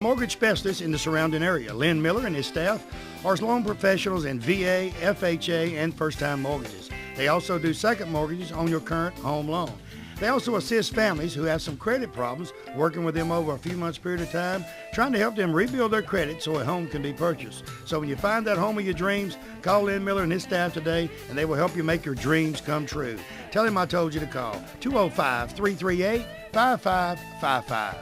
Mortgage specialists in the surrounding area. Lynn Miller and his staff are loan professionals in VA, FHA, and first-time mortgages. They also do second mortgages on your current home loan. They also assist families who have some credit problems, working with them over a few months period of time, trying to help them rebuild their credit so a home can be purchased. So when you find that home of your dreams, call Lynn Miller and his staff today, and they will help you make your dreams come true. Tell him I told you to call 205-338-5555.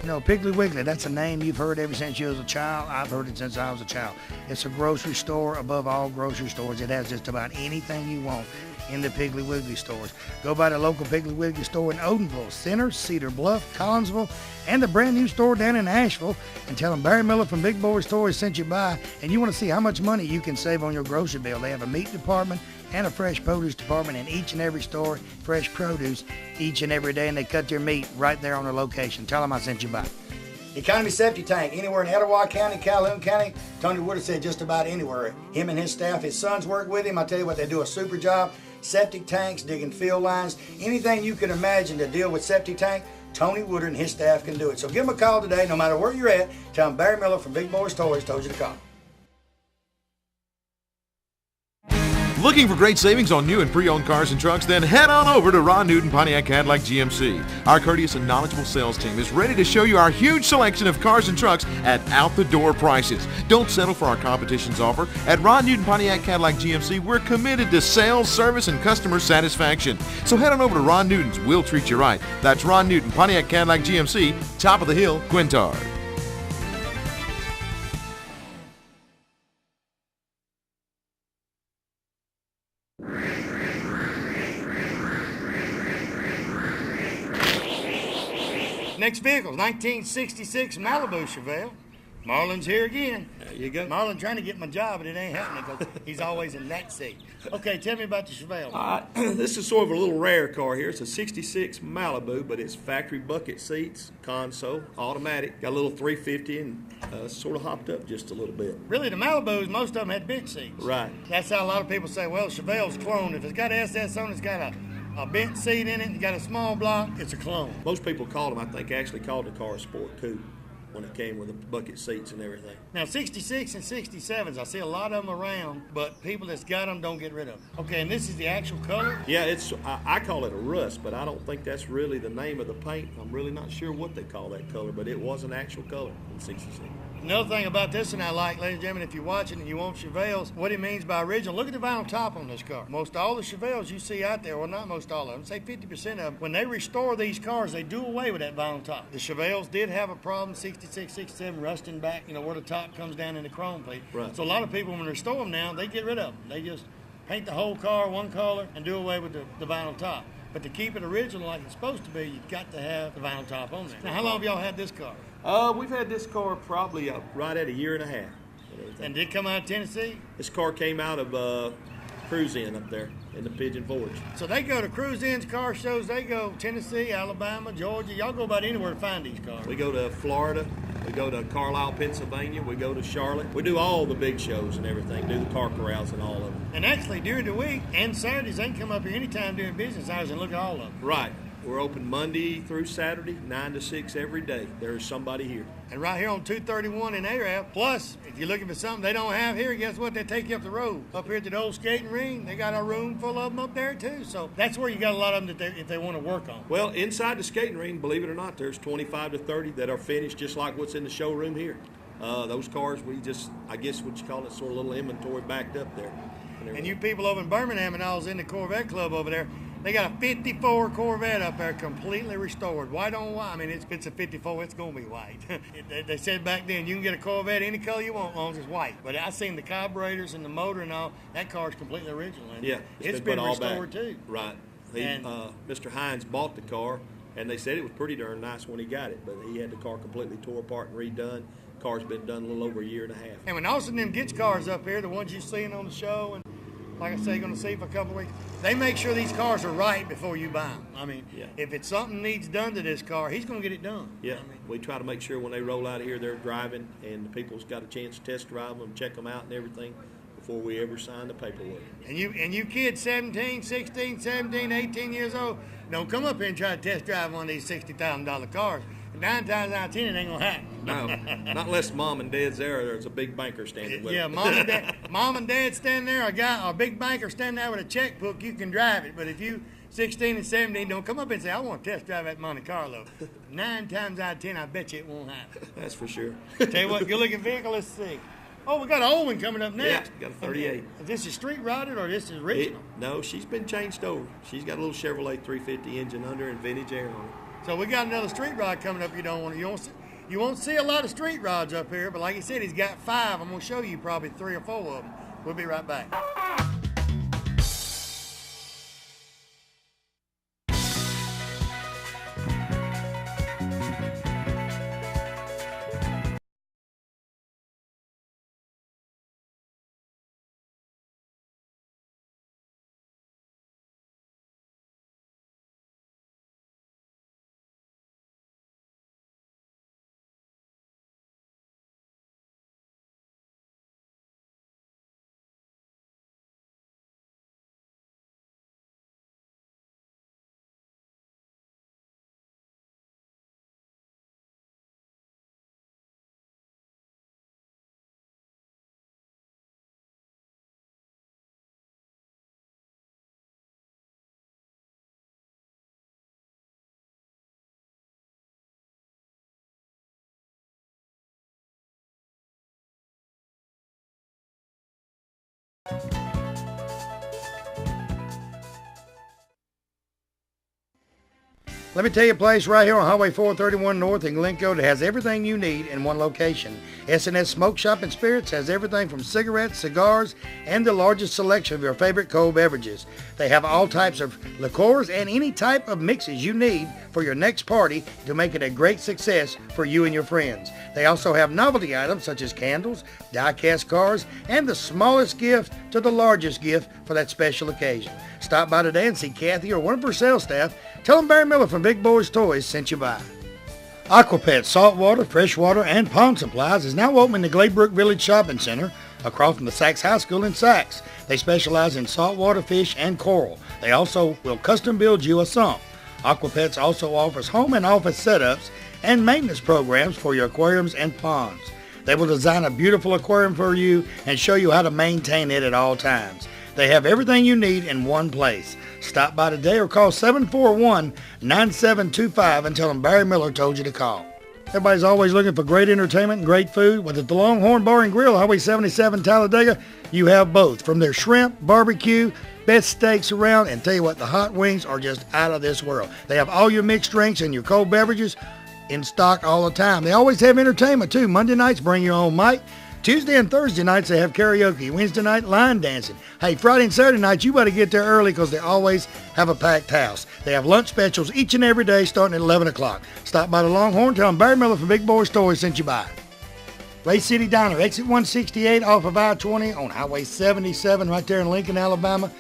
You know, Piggly Wiggly, that's a name you've heard ever since you was a child. I've heard it since I was a child. It's a grocery store above all grocery stores. It has just about anything you want in the Piggly Wiggly stores. Go by the local Piggly Wiggly store in Odenville, Center, Cedar Bluff, Collinsville, and the brand new store down in Asheville, and tell them Barry Miller from Big Boyz Toyz sent you by, and you want to see how much money you can save on your grocery bill. They have a meat department and a fresh produce department in each and every store, fresh produce each and every day, and they cut their meat right there on their location. Tell them I sent you by. Economy Septic Tank, anywhere in Etowah County, Calhoun County. Tony Wood said just about anywhere. Him and his staff, his sons work with him. I tell you what, they do a super job. Septic tanks, digging field lines, anything you can imagine to deal with septic tank, Tony Woodard and his staff can do it. So give them a call today, no matter where you're at. Tell them Barry Miller from Big Boyz Toyz told you to call. Looking for great savings on new and pre-owned cars and trucks? Then head on over to Ron Newton Pontiac Cadillac GMC. Our courteous and knowledgeable sales team is ready to show you our huge selection of cars and trucks at out-the-door prices. Don't settle for our competition's offer. At Ron Newton Pontiac Cadillac GMC, we're committed to sales, service, and customer satisfaction. So head on over to Ron Newton's. We'll treat you right. That's Ron Newton Pontiac Cadillac GMC, top of the hill, Quintard. Next vehicle, 1966 Malibu Chevelle. Marlon's here again. There you go. Marlon trying to get my job, but it ain't happening because he's always in that seat. Okay, tell me about the Chevelle. This is sort of a little rare car here. It's a 66 Malibu, but it's factory bucket seats, console, automatic. Got a little 350 and sort of hopped up just a little bit. Really, the Malibus, most of them had bench seats. Right. That's how a lot of people say, well, Chevelle's cloned. If it's got SS on it, it's got a bench seat in it, it's got a small block, it's a clone. Most people called them, I think, actually called the car a Sport Coupe when it came with the bucket seats and everything. Now, 66 and 67s, I see a lot of them around, but people that's got them don't get rid of them. Okay, and this is the actual color? Yeah, I call it a rust, but I don't think that's really the name of the paint. I'm really not sure what they call that color, but it was an actual color in 66. Another thing about this one I like, ladies and gentlemen, if you're watching and you want Chevelles, what he means by original, look at the vinyl top on this car. Most all the Chevelles you see out there, well, not most all of them, say 50% of them, when they restore these cars, they do away with that vinyl top. The Chevelles did have a problem, 66, 67, rusting back, where the top comes down in the chrome plate. Right. So a lot of people, when they restore them now, they get rid of them. They just paint the whole car one color and do away with the vinyl top. But to keep it original like it's supposed to be, you've got to have the vinyl top on there. Now, how long have y'all had this car? We've had this car probably right at a year and a half. And did it come out of Tennessee? This car came out of Cruise Inn up there in the Pigeon Forge. So they go to Cruise Inn's car shows. They go Tennessee, Alabama, Georgia. Y'all go about anywhere to find these cars. We go to Florida. We go to Carlisle, Pennsylvania. We go to Charlotte. We do all the big shows and everything. Do the car corrals and all of them. And actually, during the week and Saturdays, they can come up here anytime during business hours and look at all of them. Right. We're open Monday through Saturday, 9 to 6 every day. There's somebody here. And right here on 231 in Arab. Plus, if you're looking for something they don't have here, guess what? They take you up the road. Up here at the old skating ring, they got a room full of them up there, too. So that's where you got a lot of them if they want to work on. Well, inside the skating ring, believe it or not, there's 25 to 30 that are finished just like what's in the showroom here. Those cars, we just, I guess what you call it, sort of a little inventory backed up there. And you people over in Birmingham and I was in the Corvette Club over there, they got a 54 Corvette up there completely restored. White on white. I mean, if it's a 54, it's going to be white. They said back then, you can get a Corvette any color you want as long as it's white. But I seen the carburetors and the motor and all. That car's completely original. And yeah, it's been restored too. Right. Mr. Hines bought the car, and they said it was pretty darn nice when he got it. But he had the car completely tore apart and redone. The car's been done a little over a year and a half. And when Austin them gets cars up here, the ones you're seeing on the show, and like I say, you're going to see for a couple of weeks, they make sure these cars are right before you buy them. I mean, if it's something needs done to this car, he's going to get it done. Yeah, we try to make sure when they roll out of here, they're driving, and the people's got a chance to test drive them, check them out and everything before we ever sign the paperwork. And you kids 17, 16, 17, 18 years old, don't come up here and try to test drive one of these $60,000 cars. 9 times out of 10, it ain't going to happen. No, not unless Mom and Dad's there. There's a big banker standing with Yeah, them. mom and dad stand there. A big banker stand there with a checkbook. You can drive it, but if you 16 and 17, don't come up and say, I want to test drive that Monte Carlo. 9 times out of 10, I bet you it won't happen. That's for sure. Tell you what, good looking vehicle. Let's see. Oh, we got an old one coming up next. Yeah, got a 38. Is this a street rodded or this is original? No, she's been changed over. She's got a little Chevrolet 350 engine under and vintage air on it. So we got another street rod coming up. You won't see a lot of street rods up here, but like he said, he's got 5. I'm gonna show you probably 3 or 4 of them. We'll be right back. Let me tell you a place right here on Highway 431 North in Glencoe that has everything you need in one location. S&S Smoke Shop and Spirits has everything from cigarettes, cigars, and the largest selection of your favorite cold beverages. They have all types of liqueurs and any type of mixes you need for your next party to make it a great success for you and your friends. They also have novelty items such as candles, die-cast cars, and the smallest gift to the largest gift for that special occasion. Stop by today and see Kathy or one of her sales staff. Tell them Barry Miller from Big Boyz Toys sent you by. Aquapet saltwater, freshwater, and pond supplies is now open in the Glaybrook Village Shopping Center across from the Sachs High School in Sachs. They specialize in saltwater fish and coral. They also will custom build you a sump. Aquapets also offers home and office setups and maintenance programs for your aquariums and ponds. They will design a beautiful aquarium for you and show you how to maintain it at all times. They have everything you need in one place. Stop by today or call 741-9725 and tell them Barry Miller told you to call. Everybody's always looking for great entertainment and great food. Whether at the Longhorn Bar and Grill, Highway 77 Talladega, you have both. From their shrimp, barbecue, best steaks around, and tell you what, the hot wings are just out of this world. They have all your mixed drinks and your cold beverages in stock all the time. They always have entertainment too. Monday nights, bring your own mic. Tuesday and Thursday nights, they have karaoke. Wednesday night, line dancing. Hey, Friday and Saturday nights, you better get there early because they always have a packed house. They have lunch specials each and every day starting at 11 o'clock. Stop by the Longhorn. Tell them Barry Miller from Big Boyz Toys sent you by. Ray City Diner, exit 168 off of I-20 on Highway 77 right there in Lincoln, Alabama.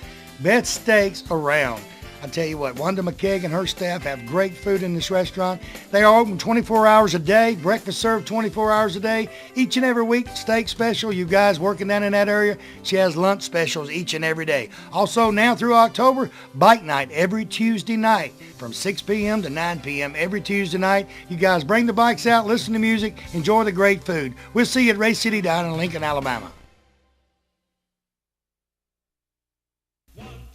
Best steaks around. I tell you what, Wanda McKeag and her staff have great food in this restaurant. They are open 24 hours a day, breakfast served 24 hours a day. Each and every week, steak special. You guys working down in that area, she has lunch specials each and every day. Also, now through October, bike night every Tuesday night from 6 p.m. to 9 p.m. every Tuesday night. You guys bring the bikes out, listen to music, enjoy the great food. We'll see you at Ray City Diner in Lincoln, Alabama.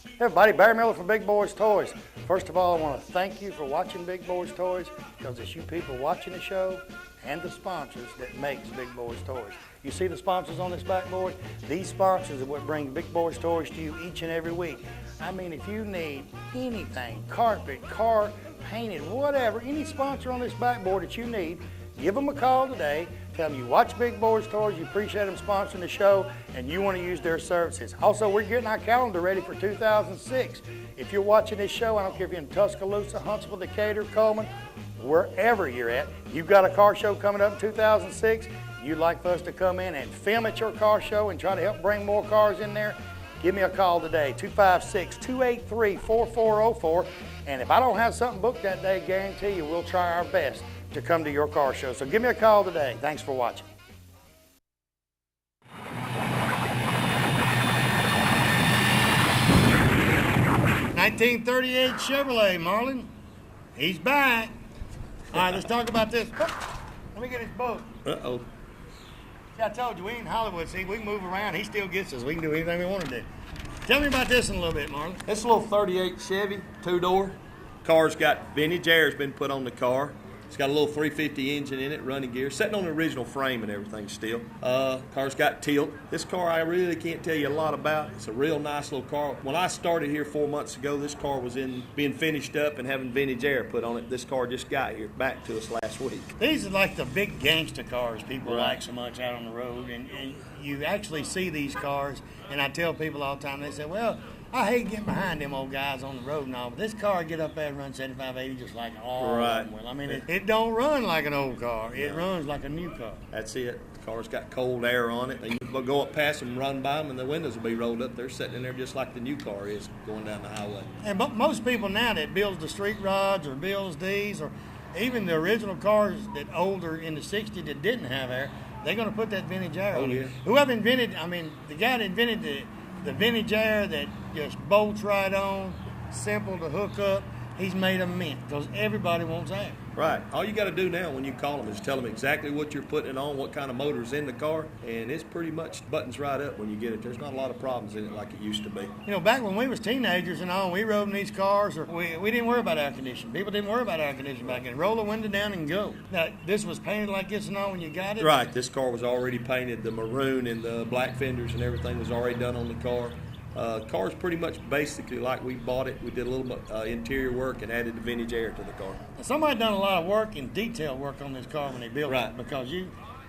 Hey everybody, Barry Miller from Big Boyz Toys. First of all, I want to thank you for watching Big Boyz Toys because it's you people watching the show and the sponsors that makes Big Boyz Toys. You see the sponsors on this backboard? These sponsors are what bring Big Boyz Toys to you each and every week. I mean, if you need anything, carpet, car, painted, whatever, any sponsor on this backboard that you need, give them a call today. Tell them you watch Big Boyz Toys, you appreciate them sponsoring the show, and you want to use their services. Also, we're getting our calendar ready for 2006. If you're watching this show, I don't care if you're in Tuscaloosa, Huntsville, Decatur, Coleman, wherever you're at, you've got a car show coming up in 2006, you'd like for us to come in and film at your car show and try to help bring more cars in there, give me a call today, 256-283-4404. And if I don't have something booked that day, guarantee you we'll try our best to come to your car show. So give me a call today. Thanks for watching. 1938 Chevrolet, Marlin. He's back. All right, let's talk about this. Let me get his boat. Uh-oh. See, I told you, we in Hollywood. See, we can move around. He still gets us. We can do anything we want to do. Tell me about this in a little bit, Marlon. It's a little 38 Chevy, 2-door. Car's got vintage air's been put on the car. It's got a little 350 engine in it, running gear, sitting on the original frame and everything still. Car's got tilt. This car I really can't tell you a lot about. It's a real nice little car. When I started here 4 months ago, this car was being finished up and having vintage air put on it. This car just got here, back to us last week. These are like the big gangster cars people like so much out on the road, and you actually see these cars, and I tell people all the time, they say, well, I hate getting behind them old guys on the road and all, but this car get up there and run 75, 80 just like all of them will. I mean, it don't run like an old car. It runs like a new car. That's it. The car's got cold air on it. You go up past them, run by them, and the windows will be rolled up. They're sitting in there just like the new car is going down the highway. And most people now that builds the street rods or builds these or even the original cars that older in the 60s that didn't have air, they're going to put that vintage air on it. Whoever invented, I mean, the guy that invented the vintage air that just bolts right on, simple to hook up, he's made a mint because everybody wants air. Right. All you got to do now when you call them is tell them exactly what you're putting it on, what kind of motor's in the car, and it's pretty much buttons right up when you get it. There's not a lot of problems in it like it used to be. You know, back when we was teenagers and all, we rode in these cars, or we didn't worry about air conditioning. People didn't worry about air conditioning back then. Roll the window down and go. Now, this was painted like this and all when you got it? Right. This car was already painted. The maroon and the black fenders and everything was already done on the car. Car's pretty much basically like we bought it. We did a little interior work and added the vintage air to the car. Now, somebody done a lot of work and detail work on this car when they built it, because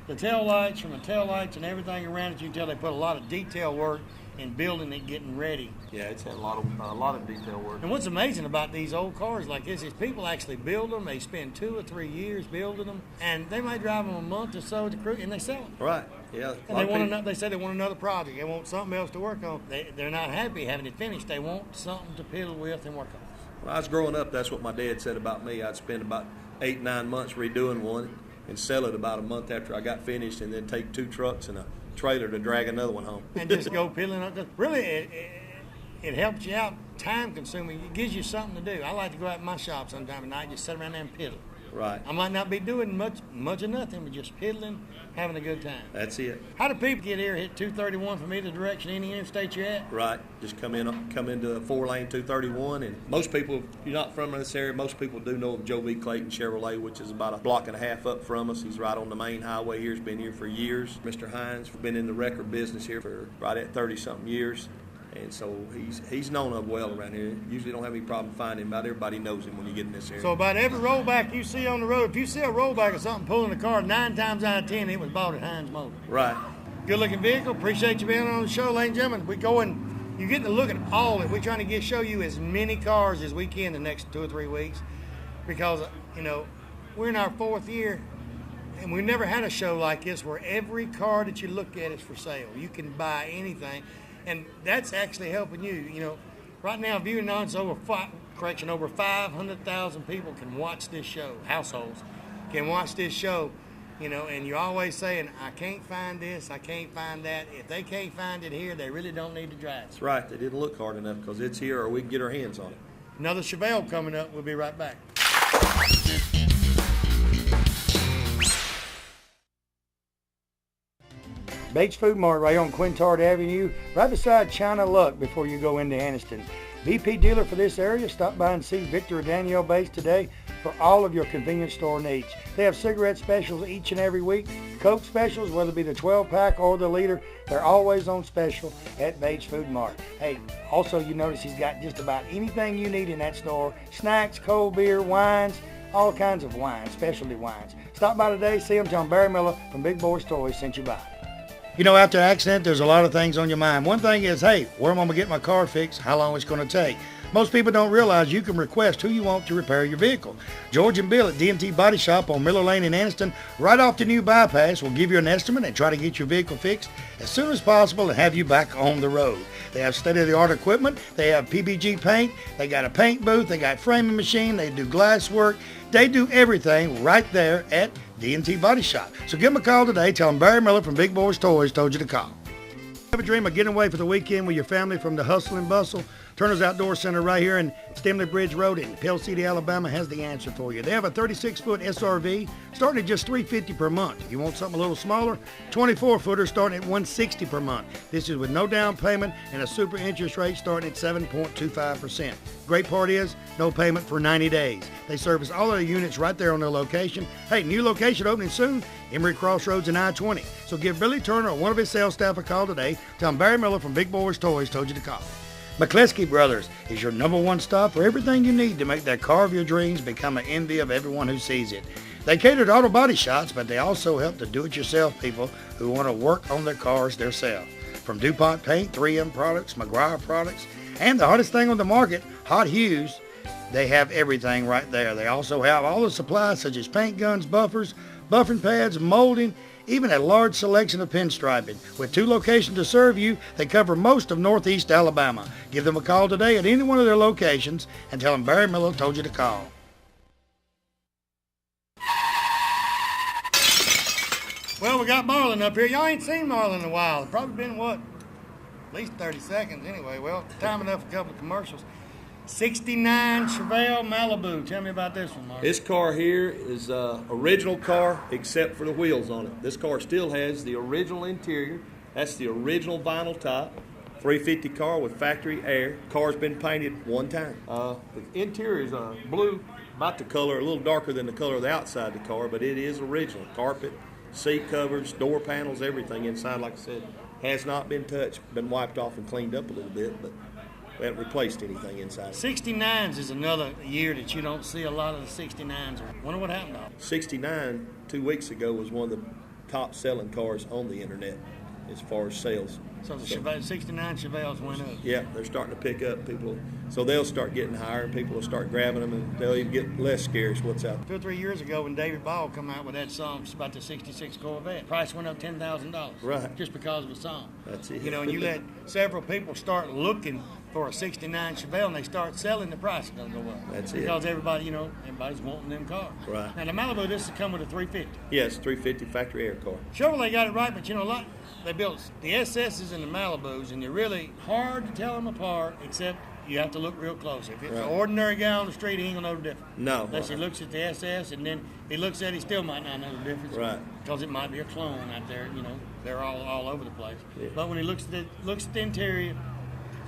the tail lights from the tail lights and everything around it, you can tell they put a lot of detail work in building it, getting ready. Yeah, it's had a lot of detail work. And what's amazing about these old cars like this is people actually build them. They spend 2 or 3 years building them, and they might drive them a month or so to crew, and they sell them. Right. Yeah. And they say they want another project. They want something else to work on. They're not happy having it finished. They want something to piddle with and work on. When I was growing up, that's what my dad said about me. I'd spend about 8, 9 months redoing one and sell it about a month after I got finished, and then take 2 trucks and a trailer to drag another one home. And just go piddling up. Really, it helps you out, time consuming. It gives you something to do. I like to go out in my shop sometime at night, just sit around there and piddle. Right. I might not be doing much of nothing, but just piddling, having a good time. That's it. How do people get here, hit 231 from either direction, any interstate you're at? Right. Just come into a 4-lane 231, and most people, if you're not from this area, most people do know of Joe V. Clayton Chevrolet, which is about a block and a half up from us. He's right on the main highway here. He's been here for years. Mr. Hines been in the record business here for right at 30-something years. And so he's known of well around here. Usually don't have any problem finding him. About everybody knows him when you get in this area. So about every rollback you see on the road, if you see a rollback or something pulling the car, 9 times out of 10, it was bought at Hines Motor. Right. Good looking vehicle. Appreciate you being on the show, ladies and gentlemen. We go and you get to look at all of it. We're trying to show you as many cars as we can the next 2 or 3 weeks, because we're in our 4th year. And we've never had a show like this where every car that you look at is for sale. You can buy anything. And that's actually helping you. Right now, viewing audience over 500,000 people can watch this show. Households can watch this show, and you're always saying, I can't find this, I can't find that. If they can't find it here, they really don't need to drive. That's right. They didn't look hard enough because it's here or we can get our hands on it. Another Chevelle coming up. We'll be right back. Bates Food Mart right on Quintard Avenue, right beside China Luck before you go into Anniston. BP dealer for this area. Stop by and see Victor or Danielle Bates today for all of your convenience store needs. They have cigarette specials each and every week. Coke specials, whether it be the 12-pack or the liter, they're always on special at Bates Food Mart. Hey, also you notice he's got just about anything you need in that store. Snacks, cold beer, wines, all kinds of wines, specialty wines. Stop by today, see him, tell him Barry Miller from Big Boyz Toyz sent you by. After an accident, there's a lot of things on your mind. One thing is, hey, where am I going to get my car fixed? How long it's going to take? Most people don't realize you can request who you want to repair your vehicle. George and Bill at D&T Body Shop on Miller Lane in Anniston, right off the new bypass, will give you an estimate and try to get your vehicle fixed as soon as possible and have you back on the road. They have state-of-the-art equipment. They have PBG paint. They got a paint booth. They got framing machine. They do glass work. They do everything right there at D&T Body Shop. So give them a call today. Tell them Barry Miller from Big Boyz Toyz told you to call. Have a dream of getting away for the weekend with your family from the hustle and bustle? Turner's Outdoor Center right here in Stemley Bridge Road in Pell City, Alabama has the answer for you. They have a 36-foot SRV starting at just $350 per month. If you want something a little smaller, 24-footer starting at $160 per month. This is with no down payment and a super interest rate starting at 7.25%. Great part is no payment for 90 days. They service all of the units right there on their location. Hey, new location opening soon, Emory Crossroads and I-20. So give Billy Turner or one of his sales staff a call today. Tell them Barry Miller from Big Boyz Toyz told you to call. McCleskey Brothers is your #1 stop for everything you need to make that car of your dreams become an envy of everyone who sees it. They cater to auto body shops, but they also help the do-it-yourself people who want to work on their cars themselves. From DuPont Paint, 3M products, McGuire products, and the hottest thing on the market, Hot Hues, they have everything right there. They also have all the supplies such as paint guns, buffers, buffering pads, molding, even a large selection of pinstriping. With 2 locations to serve you, they cover most of Northeast Alabama. Give them a call today at any one of their locations and tell them Barry Miller told you to call. Well, we got Marlin up here. Y'all ain't seen Marlin in a while. It's probably been, what, at least 30 seconds anyway. Well, time enough for a couple of commercials. 69 Chevelle Malibu. Tell me about this one, Mark. This car here is original car except for the wheels on it. This car still has the original interior. That's the original vinyl top. 350 car with factory air. Car's been painted 1 time. The interior is blue, about the color, a little darker than the color of the outside of the car, but it is original. Carpet, seat covers, door panels, everything inside, like I said, has not been touched. Been wiped off and cleaned up a little bit, but we haven't replaced anything inside. 69s is another year that you don't see a lot of the 69s. Wonder what happened to them. 69, 2 weeks ago, was one of the top selling cars on the internet as far as sales. So the 69 Chevelles went up. Yeah, they're starting to pick up. People, so they'll start getting higher. People will start grabbing them, and they'll even get less scarce. What's out? 2 or 3 years ago, when David Ball come out with that song about the '66 Corvette, price went up $10,000. Right. Just because of a song. That's it. You know, and you let several people start looking for a 69 Chevelle, and they start selling, the price is going to go up. That's it. Because everybody, you know, everybody's wanting them cars. Right. Now the Malibu, this will come with a 350. Yes, 350 factory air car. Chevrolet got it right, but you know, a lot they built the SSs and the Malibus, and they're really hard to tell them apart, except you have to look real close. If it's an ordinary guy on the street, he ain't gonna know the difference. No. Unless he looks at the SS, and then if he looks at it, he still might not know the difference. Right. Because it might be a clone out there, you know, they're all over the place. Yeah. But when he looks at the interior,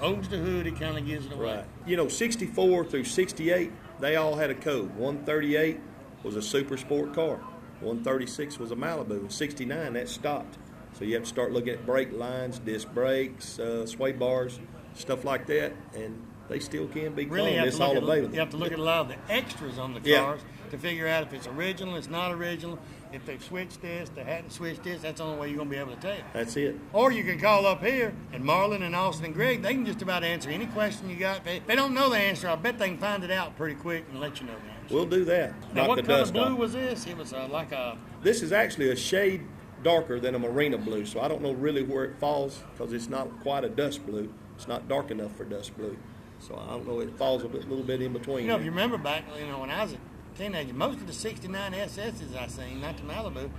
opens the hood, it kind of gives it away. Right. You know, 64 through 68, they all had a code. 138 was a super sport car. 136 was a Malibu. 69, that stopped. So you have to start looking at brake lines, disc brakes, sway bars, stuff like that, and they still can be cloned. Really, It's all available. you have to look at a lot of the extras on the cars to figure out if it's original, it's not original. If they've switched this, they hadn't switched this, that's the only way you're going to be able to tell. That's it. Or you can call up here, and Marlon and Austin and Greg, they can just about answer any question you got. If they don't know the answer, I bet they can find it out pretty quick and let you know the answer. We'll do that. Now, Knock what the color dust blue off. was this? It was like a... This is actually a shade darker than a marina blue, so I don't know really where it falls because it's not quite a dust blue. It's not dark enough for dust blue. So I don't know, it falls a little bit in between. You know, if you remember back, you know, when I was a teenager, most of the 69 SSs I seen, not the Malibu,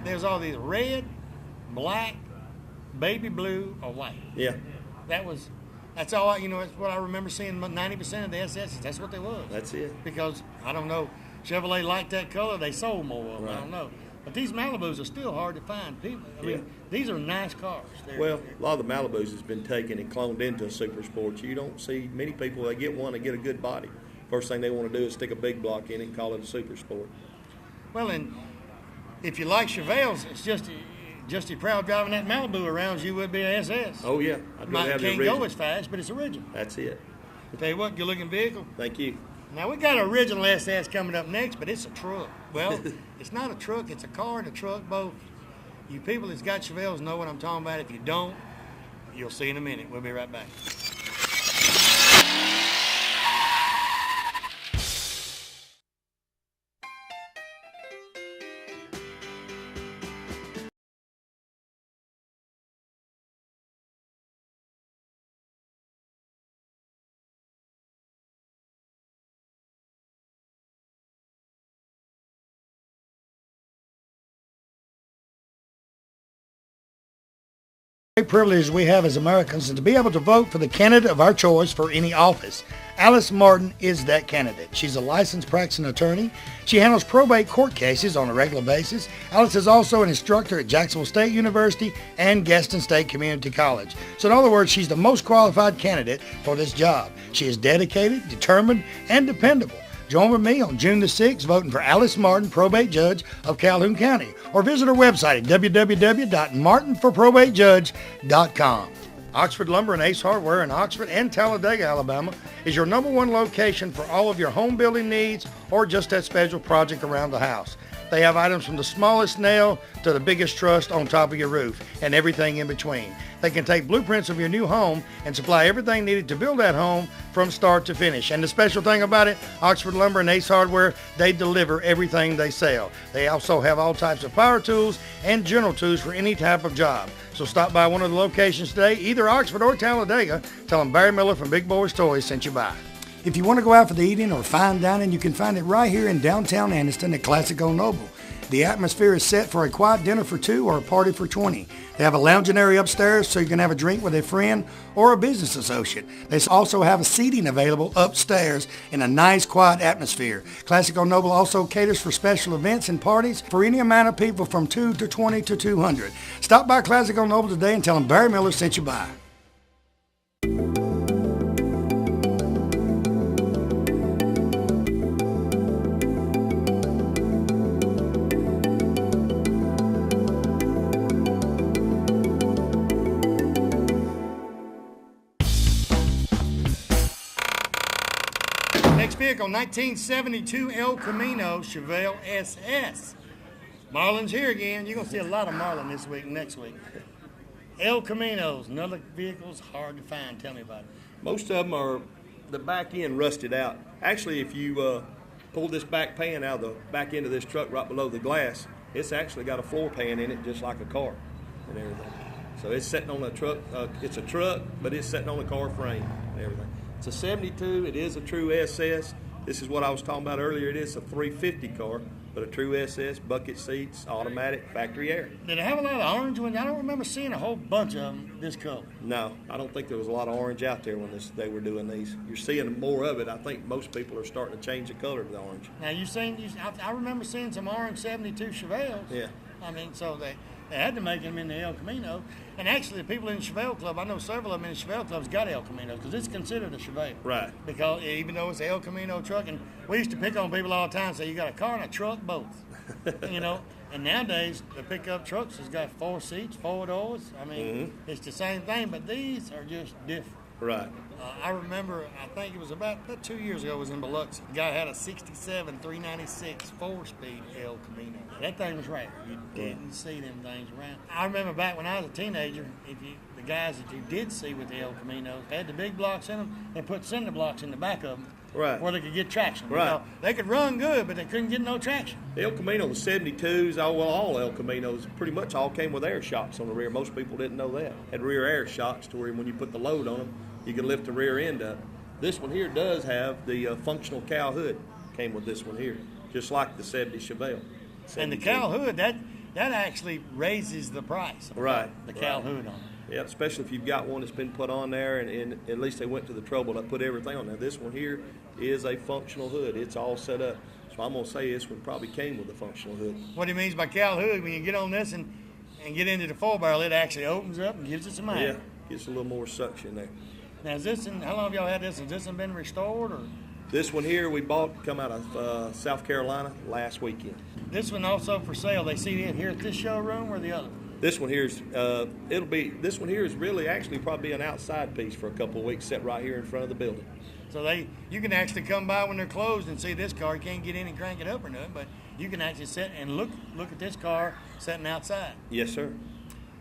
there's all these red, black, baby blue, or white. Yeah. That's all, it's what I remember seeing 90% of the SSs. That's what they was. That's it. Because, I don't know, Chevrolet liked that color, they sold more of them, Right. I don't know. But these Malibus are still hard to find. People, I mean, these are nice cars. Well, a lot of the Malibus has been taken and cloned into a super sport. You don't see many people, they get one, they get a good body. First thing they want to do is stick a big block in it and call it a super sport. Well, and if you like Chevelles, it's just as proud driving that Malibu around as you would be an SS. Oh, yeah. I'd rather have the Can't original. go as fast, but it's original. That's it. Tell you what, good looking vehicle. Thank you. Now, we got an original SS coming up next, but it's a truck. Well, it's not a truck, it's a car and a truck both. You people that's got Chevelles know what I'm talking about. If you don't, you'll see in a minute. We'll be right back. Great privilege we have as Americans and to be able to vote for the candidate of our choice for any office. Alice Martin is that candidate. She's a licensed practicing attorney. She handles probate court cases on a regular basis. Alice is also an instructor at Jacksonville State University and Gaston State Community College. So in other words, she's the most qualified candidate for this job. She is dedicated, determined, and dependable. Join with me on June the 6th voting for Alice Martin, probate judge of Calhoun County, or visit her website at www.martinforprobatejudge.com. Oxford Lumber and Ace Hardware in Oxford and Talladega, Alabama is your #1 location for all of your home building needs or just that special project around the house. They have items from the smallest nail to the biggest truss on top of your roof and everything in between. They can take blueprints of your new home and supply everything needed to build that home from start to finish. And the special thing about it, Oxford Lumber and Ace Hardware, they deliver everything they sell. They also have all types of power tools and general tools for any type of job. So stop by one of the locations today, either Oxford or Talladega. Tell them Barry Miller from Big Boyz Toyz sent you by. If you want to go out for the evening or fine dining, you can find it right here in downtown Anniston at Classic Old Noble. The atmosphere is set for a quiet dinner for 2 or a party for 20. They have a lounging area upstairs so you can have a drink with a friend or a business associate. They also have a seating available upstairs in a nice quiet atmosphere. Classic Old Noble also caters for special events and parties for any amount of people from 2 to 20 to 200. Stop by Classic Old Noble today and tell them Barry Miller sent you by. Next vehicle, 1972 El Camino Chevelle SS. Marlin's here again. You're going to see a lot of Marlin this week and next week. El Caminos, another vehicle's hard to find. Tell me about it. Most of them are the back end rusted out. Actually, if you pull this back pan out of the back end of this truck right below the glass, it's actually got a floor pan in it just like a car and everything. So it's sitting on a truck. It's a truck, but it's sitting on a car frame and everything. It's a 72. It is a true SS. This is what I was talking about earlier. It is a 350 car, but a true SS, bucket seats, automatic, factory air. Did it have a lot of orange ones? I don't remember seeing a whole bunch of them this color. No, I don't think there was a lot of orange out there when they were doing these. You're seeing more of it. I think most people are starting to change the color to the orange. Now, I remember seeing some orange 72 Chevelles. Yeah. I mean, so they had to make them in the El Camino. And actually, the people in the Chevelle Club, I know several of them in the Chevelle Club's got El Caminos because it's considered a Chevelle. Right. Because even though it's an El Camino truck, and we used to pick on people all the time, say you got a car and a truck, both. You know, and nowadays the pickup trucks has got 4 seats, 4 doors. I mean, It's the same thing, but these are just different. Right. I remember, I think it was about 2 years ago, I was in Biloxi. The guy had a 67 396 4-speed El Camino. That thing was rare. You didn't see them things around. I remember back when I was a teenager, the guys that you did see with the El Caminos had the big blocks in them and put cinder blocks in the back of them. Right. Where they could get traction. Right. You know, they could run good, but they couldn't get no traction. The El Camino, the 72s, all El Caminos pretty much all came with air shocks on the rear. Most people didn't know that. Had rear air shocks to where when you put the load on them, you could lift the rear end up. This one here does have the functional cow hood. Came with this one here, just like the 70 Chevelle. 72. And the cow hood, that actually raises the price. Right. The cow hood on it. Yeah, especially if you've got one that's been put on there, and at least they went to the trouble to put everything on there. This one here is a functional hood. It's all set up. So I'm going to say this one probably came with a functional hood. What he means by cow hood, when you get on this and get into the 4-barrel, it actually opens up and gives it some air. Yeah, gets a little more suction there. Now, how long have y'all had this? Has this one been restored? Or? This one here we bought, come out of South Carolina last weekend. This one also for sale. They see it here at this showroom or the other? This one here is this one here is really actually probably an outside piece for a couple of weeks, set right here in front of the building. So you can actually come by when they're closed and see this car. You can't get in and crank it up or nothing, but you can actually sit and look at this car sitting outside. Yes, sir.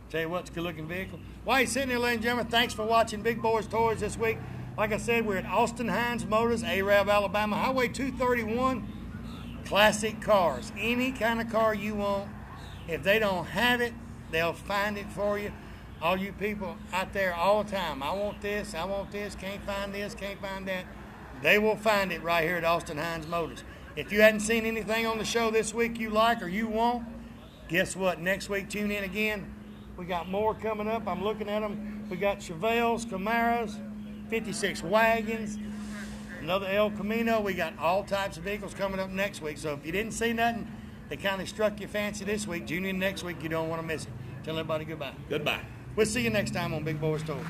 Tell you what, it's a good-looking vehicle. While you're sitting here, ladies and gentlemen, thanks for watching Big Boyz Toyz this week. Like I said, we're at Austin Hines Motors, Arab, Alabama, Highway 231. Classic cars. Any kind of car you want. If they don't have it, they'll find it for you. All you people out there all the time, I want this, can't find that. They will find it right here at Austin Hines Motors. If you hadn't seen anything on the show this week you like or you want, guess what? Next week, tune in again. We got more coming up. I'm looking at them. We got Chevelles, Camaros, 56 wagons, another El Camino. We got all types of vehicles coming up next week. So if you didn't see nothing that kind of struck your fancy this week, tune in next week. You don't want to miss it. Tell everybody goodbye. Goodbye. We'll see you next time on Big Boyz Toyz.